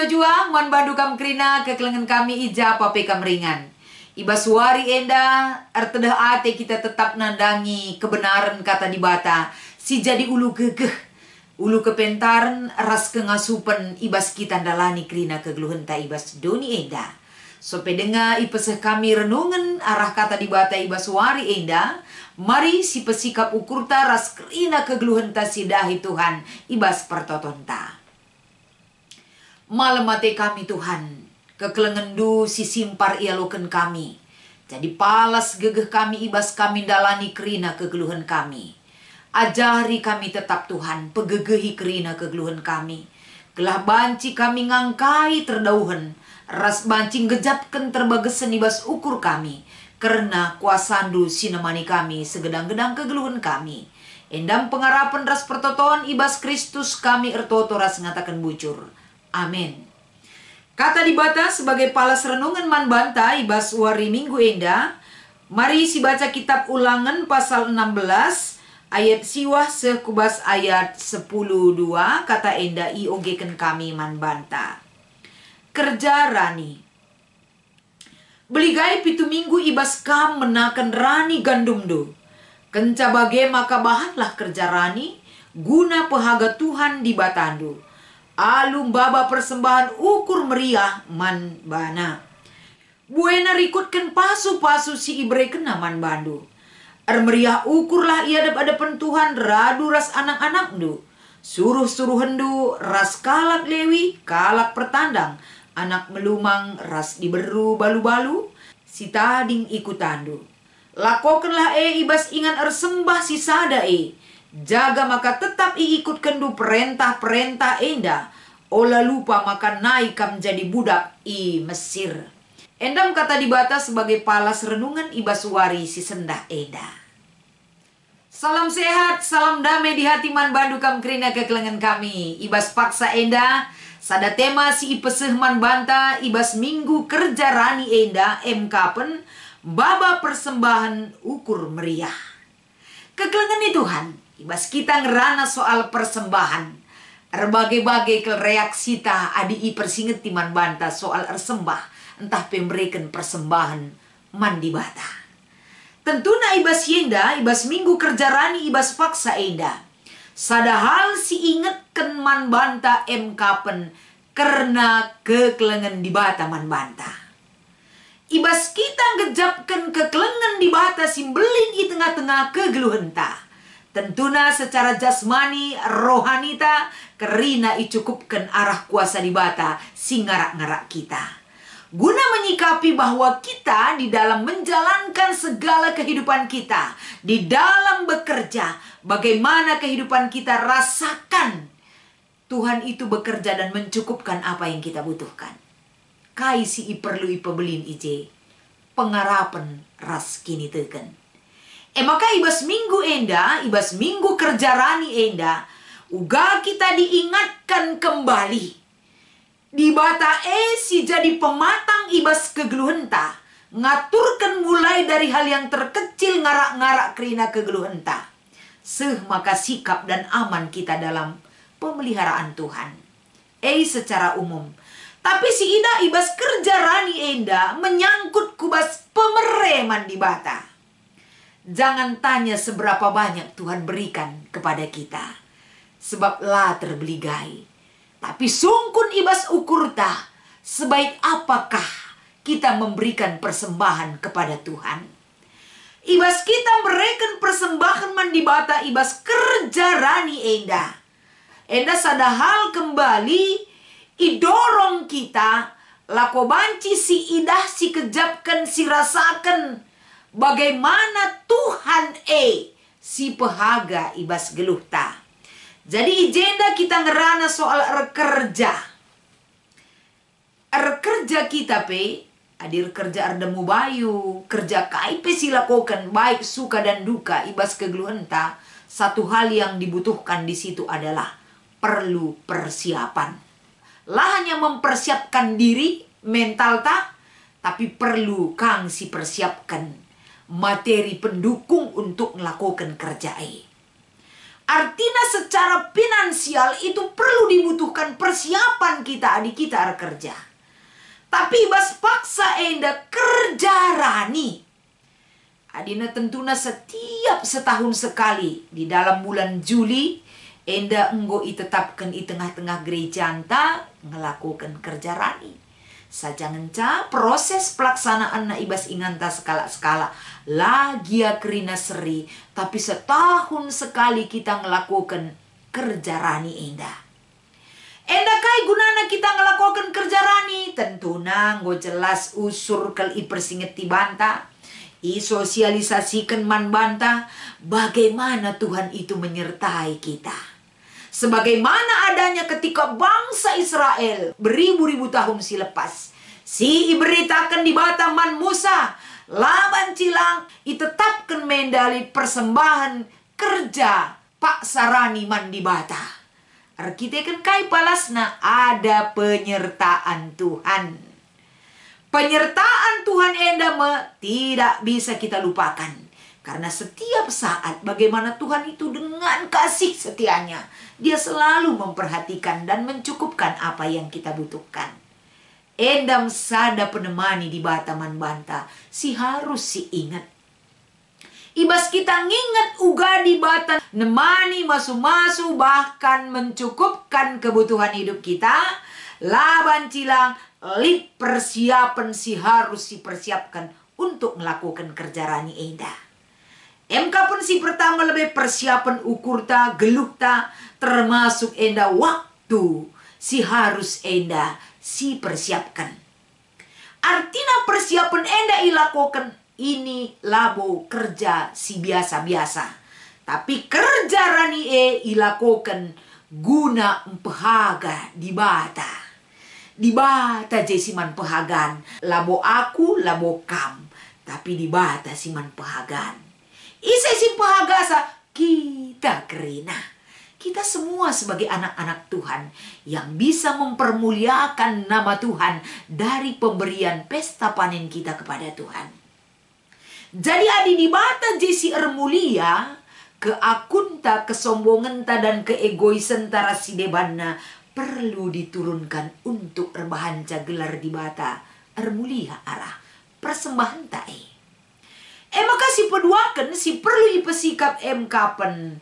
jua man bandu kam krina kekelengan kami ija pape kam ringan. Iba suari enda artedah ate kita tetap nandangi kebenaran kata di bata. Si jadi ulu gegeh, ulu kepentaran ras kengasupan ibas kita dalani krina kegeluhenta ibas doni enda. So pedenga ipeseh kami renungan arah kata di bata ibas suari enda. Mari si pesikap ukurta ras krina kegeluhenta sidahi Tuhan ibas pertotonta. Malam mate kami Tuhan, kekelengendu si simpar ialoken kami. Jadi palas gegeh kami ibas kami dalani kerina kegeluhan kami. Ajari kami tetap Tuhan, pegegehi kerina kegeluhan kami. Gelah banci kami ngangkai terdauhan, ras banci ngejapken terbagesen ibas ukur kami. Karena kuasandu sinemani kami segedang-gedang kegeluhan kami. Endam pengarapan ras pertotoan ibas Kristus kami ertoto ras ngatakan bucur. Amin. Kata di bata sebagai palas renungan man banta ibas wari minggu enda. Mari si baca kitab Ulangan pasal 16 ayat siwah sekubas ayat 10:2 kata enda iogeken kami man banta. Kerja rani. Beligai pitu minggu ibas kam menakan rani gandum do. Kenca bage maka bahanlah kerja rani guna pehaga Tuhan di batandu. Alum baba persembahan ukur meriah man bana. Buena rikutkan pasu-pasu si ibre kena man bandu. Meriah ukurlah ia hadapan Tuhan radu ras anak-anak du. Suruh-suruh hendu ras kalak lewi kalak pertandang. Anak melumang ras diberu balu-balu si tading ikutandu. Lakokanlah ibas ingan sembah si sada jaga maka tetap ikut kendu perintah-perintah enda. Ola lupa maka naik kam jadi budak Mesir. Endam kata di bata sebagai palas renungan ibas wari si sendah enda. Salam sehat, salam damai di hati man bandu kam krina kekelengan kami. Ibas paksa enda, sada tema si ipeseh man banta ibas minggu kerja rani enda emkapen baba persembahan ukur meriah. Kekelengan ni Tuhan. Ibas kita ngerana soal persembahan. Berbagai-bagai reaksi ta adi persinget timan banta soal sembah. Entah pemberikan persembahan mandi bata. Tentunya ibas yenda, ibas minggu kerja rani ibas paksa enda. Sadahal si ingetkan man banta kapen karena kekelengan di bata man banta. Ibas kita ngejapkan kekelengan di bata simbeling di tengah-tengah kegeluhenta. Tentunya secara jasmani, rohanita, kerina icukupkan arah kuasa di bata si ngarak-ngarak kita. Guna menyikapi bahwa kita di dalam menjalankan segala kehidupan kita, di dalam bekerja, bagaimana kehidupan kita rasakan Tuhan itu bekerja dan mencukupkan apa yang kita butuhkan. Kai si perlu ipebelin ije, pengarapan ras kini teken. Maka ibas minggu enda, ibas minggu kerja rani enda, uga kita diingatkan kembali. Di bata si jadi pematang ibas kegeluhenta, ngaturkan mulai dari hal yang terkecil ngarak-ngarak kerina kegeluhenta. Maka sikap dan aman kita dalam pemeliharaan Tuhan. Secara umum. Tapi si ida ibas kerja rani enda menyangkut kubas pemereman di bata. Jangan tanya seberapa banyak Tuhan berikan kepada kita. Sebab lah terbeligai. Tapi sungkun ibas ukurta. Sebaik apakah kita memberikan persembahan kepada Tuhan. Ibas kita memberikan persembahan mandibata ibas kerja rani enda. Enda sadahal kembali idorong kita. Lako banci si idah si kejapkan si rasakan. Bagaimana Tuhan si pehaga ibas geluhta. Jadi ijenda kita ngerana soal kerja. Kerja kita adir kerja ardemu bayu, kerja kaipe silakokan baik suka dan duka ibas kegeluhenta. Satu hal yang dibutuhkan di situ adalah perlu persiapan. Lah hanya mempersiapkan diri mental tapi perlu kang si persiapkan materi pendukung untuk melakukan kerja. Artinya secara finansial itu perlu dibutuhkan persiapan kita adik kita kerja. Tapi ibas paksa enda kerja rani. Adina tentunya setiap setahun sekali di dalam bulan Juli enda enggo itetapkan di tengah-tengah gereja anta ngelakukan kerja rani. Sajangenca proses pelaksanaan na ibas inganta skala-skala lagi ya kerina seri, tapi setahun sekali kita ngelakukan kerja rani enda. Enda kai gunana kita ngelakukan kerja rani? Tentunya nggo jelas usur kel ipersingeti banta, isosialisasikan man banta bagaimana Tuhan itu menyertai kita. Sebagaimana adanya ketika bangsa Israel beribu-ribu tahun silepas. Si iberitakan di bataman Musa. Laban cilang itetapkan mendali persembahan kerja Pak Sarani man di bata. Arkiteken kai palasna ada penyertaan Tuhan. Penyertaan Tuhan endama tidak bisa kita lupakan. Karena setiap saat bagaimana Tuhan itu dengan kasih setianya. Dia selalu memperhatikan dan mencukupkan apa yang kita butuhkan. Endam sada penemani di bataman banta. Si harus si ingat. Ibas kita nginget uga di bata. Nemani masu-masu bahkan mencukupkan kebutuhan hidup kita. Laban cilang lip persiapan si harus si persiapkan untuk melakukan kerja rani enda. MK pun si pertama lebih persiapan ukur ta, geluh ta, termasuk enda waktu si harus enda si persiapkan. Artinya persiapan enda ilakokan ini labo kerja si biasa-biasa. Tapi kerja rani ilakokan guna empehaga di bata. Di bata jesiman pehagan. Labo aku, labo kam. Tapi di bata siman pehagan. Isa si pahagasa kita kerina. Kita semua sebagai anak-anak Tuhan yang bisa mempermuliakan nama Tuhan dari pemberian pesta panen kita kepada Tuhan. Jadi adi di bata jesi ermulia, keakunta, kesombongenta dan keegoisen tara si debanna perlu diturunkan untuk erbahanca gelar di bata ermulia arah persembahan tae. Maka si peduakan si perlu ipesikap kapan.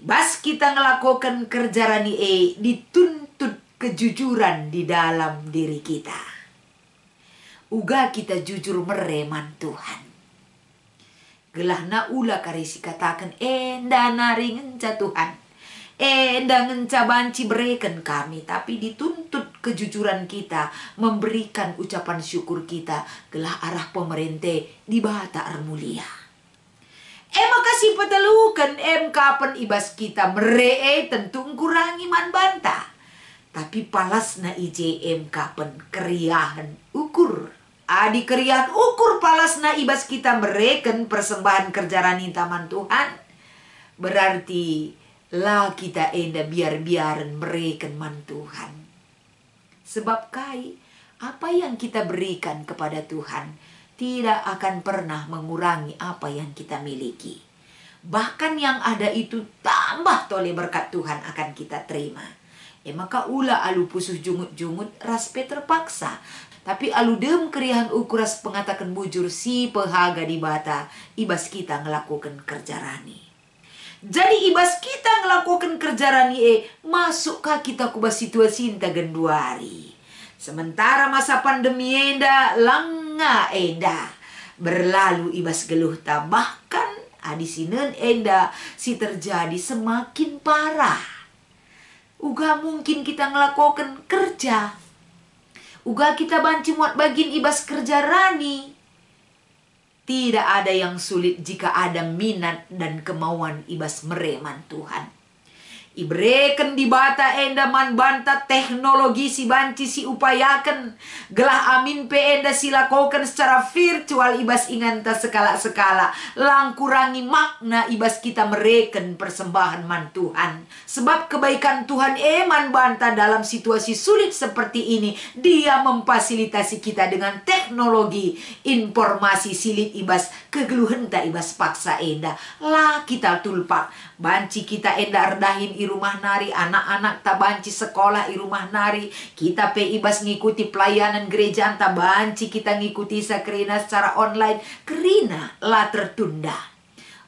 Bas kita ngelakukan kerja rani dituntut kejujuran di dalam diri kita. Uga kita jujur mereman Tuhan. Gelahna ula karisi katakan enda naringenca Tuhan. Enda ngenca banci berikan kami. Tapi dituntut kejujuran kita. Memberikan ucapan syukur kita. Gelah arah pemerintah di bata armulia. Maka si petelukan kapan ibas kita meree tentu kurangi man banta. Tapi palasna ije kapan keriahan ukur. Adi keriahan ukur palasna ibas kita mereken persembahan kerjaan taman Tuhan. Berarti lah kita enda biar-biaran mereken man Tuhan. Sebab kai apa yang kita berikan kepada Tuhan tidak akan pernah mengurangi apa yang kita miliki. Bahkan yang ada itu tambah tole berkat Tuhan akan kita terima. Maka ula alu pusuh jungut-jungut raspe terpaksa. Tapi alu dem keriahan ukuras pengatakan bujur si pehaga di bata. Ibas kita ngelakukan kerja rani. Jadi ibas kita ngelakukan kerja rani masukkah kita kubah situasi inta genduari. Sementara masa pandemi enda langa enda berlalu ibas geluh ta bahkan adisinen enda si terjadi semakin parah. Uga mungkin kita ngelakukan kerja. Uga kita banci muat bagin ibas kerja rani. Tidak ada yang sulit jika ada minat dan kemauan ibas mereman Tuhan. Ibreken di bata enda man banta teknologi si banci si upayakan. Gelah amin pe enda silakokan secara virtual ibas inganta sekala-sekala. Lang kurangi makna ibas kita mereken persembahan man Tuhan. Sebab kebaikan Tuhan man banta dalam situasi sulit seperti ini. Dia memfasilitasi kita dengan teknologi informasi silit ibas kegeluhenta ibas paksa enda. Lah kita tulpak. Banci kita enda erdahin i rumah nari, anak-anak tak banci sekolah i rumah nari. Kita pe ibas ngikuti pelayanan gereja anta banci kita ngikuti sakrina secara online. Kerina lah tertunda.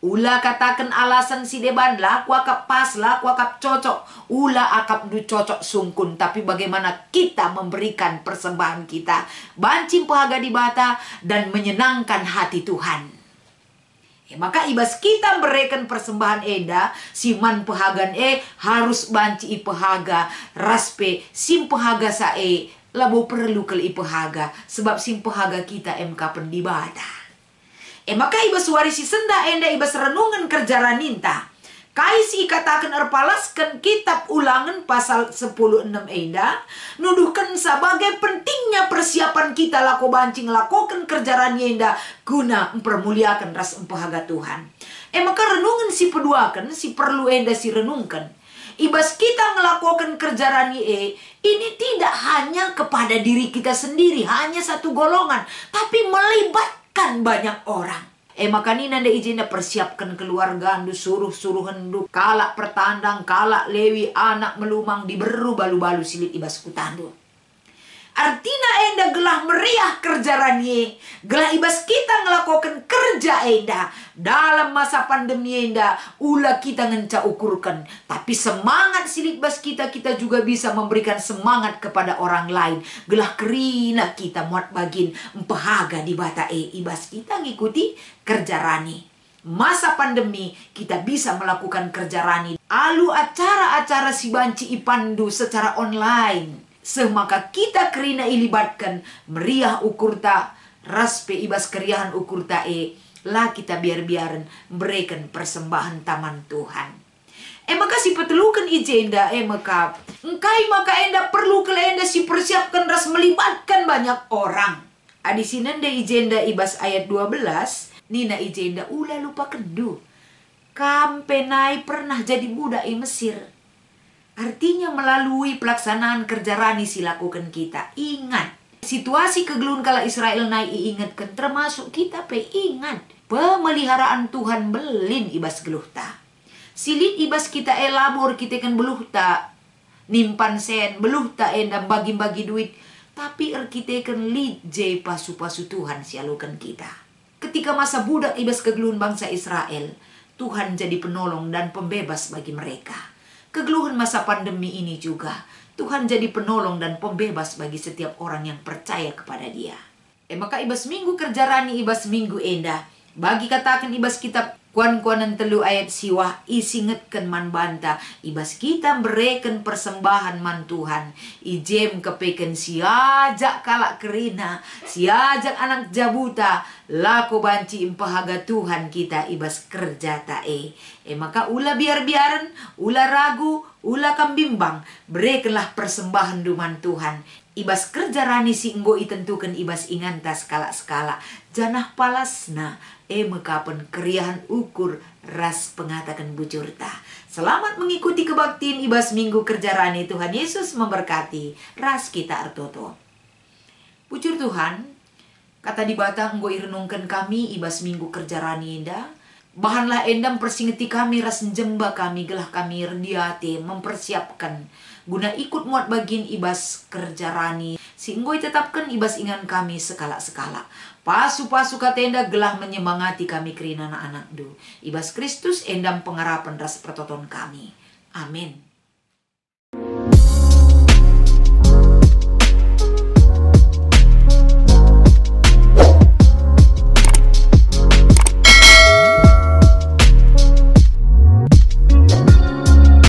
Ula katakan alasan si deban laku akap pas, laku akap cocok. Ula akap du cocok sungkun. Tapi bagaimana kita memberikan persembahan kita. Banci pahaga di bata dan menyenangkan hati Tuhan. Maka ibas kita berikan persembahan enda, siman pehagan harus banci ipehaga, raspe sim pehaga sae, labu perlu ke ipehaga, sebab sim pehaga kita MK pendibata. Maka ibas warisi senda enda ibas renungan kerja raninta. Kaisi katakan erpalaskan kitab Ulangan pasal 10:6 enda, nuduhkan sebagai pentingnya persiapan kita lako bancing lakukan kerjaan enda guna mempermuliakan ras empahaga Tuhan. Maka renungan si peduakan, si perlu enda si renungkan. Ibas kita ngelakukan kerjaan ini tidak hanya kepada diri kita sendiri, hanya satu golongan, tapi melibatkan banyak orang. Maka ni nanda izinnya persiapkan keluarga andu suruh hendu kalak pertandang kalak lewi anak melumang diberu balu-balu silit ibas kutandu. Artina enda gelah meriah kerjaranye, gelah ibas kita ngelakukan kerja enda dalam masa pandemi enda ulah kita ngenca ukurkan. Tapi semangat silit bas kita juga bisa memberikan semangat kepada orang lain. Gelah kerina kita muat bagin empahaga di bata ibas kita ngikuti kerja rani. Masa pandemi kita bisa melakukan kerja rani. Alu acara-acara si banci ipandu secara online. Semaka kita kerina ilibatkan meriah ukur ta raspe ibas keriahan ukur ta lah kita biar-biaran berikan persembahan taman Tuhan. Maka si petelukan ijenda maka engkai maka enda perlu ke enda si persiapkan ras melibatkan banyak orang. Adi sinende ijenda ibas ayat 12 nina ijenda ula lupa kedu. Kampenai pernah jadi budak Mesir. Artinya melalui pelaksanaan kerja rani silakukan kita. Ingat, situasi kegelun kala Israel naik ingatkan termasuk kita pe ingat. Pemeliharaan Tuhan belin ibas geluhta. Silit ibas kita elabor kita kan beluhta. Nimpan sen beluhta enda bagi-bagi duit. Tapi kita kan lid je pasu-pasu Tuhan sialukan kita. Ketika masa budak ibas kegelun bangsa Israel, Tuhan jadi penolong dan pembebas bagi mereka. Kegeluhan masa pandemi ini juga, Tuhan jadi penolong dan pembebas bagi setiap orang yang percaya kepada Dia. Maka ibas minggu kerja rani ibas minggu enda. Bagi katakan ibas kitab kuan-kuanan telu ayat siwah isingetkan man banta. Ibas kita berikan persembahan man Tuhan. Ijem kepeken siajak kalak kerina. Siajak anak jabuta. Lako banci impahaga Tuhan kita ibas kerja tae. Maka ula biar-biaran, ula ragu, ula kambimbang. Berikanlah persembahan duman Tuhan. Ibas kerja rani si enggo itentukan ibas inganta skala-skala. Janah palasna, mekapen keriahan ukur ras pengatakan bujurta. Selamat mengikuti kebaktian ibas minggu kerja rani. Tuhan Yesus memberkati ras kita artoto. Bujur Tuhan, kata di bata enggo irenungkan kami ibas minggu kerja rani enda. Bahanlah endam persingeti kami ras jemba kami gelah kami rendiate mempersiapkan guna ikut muat bagin ibas kerja rani. Singgoi tetapkan ibas ingan kami sekala-sekala. Pasu-pasu katenda gelah menyemangati kami kerina anak-anak du. Ibas Kristus endam pengarapan ras pertoton kami. Amin.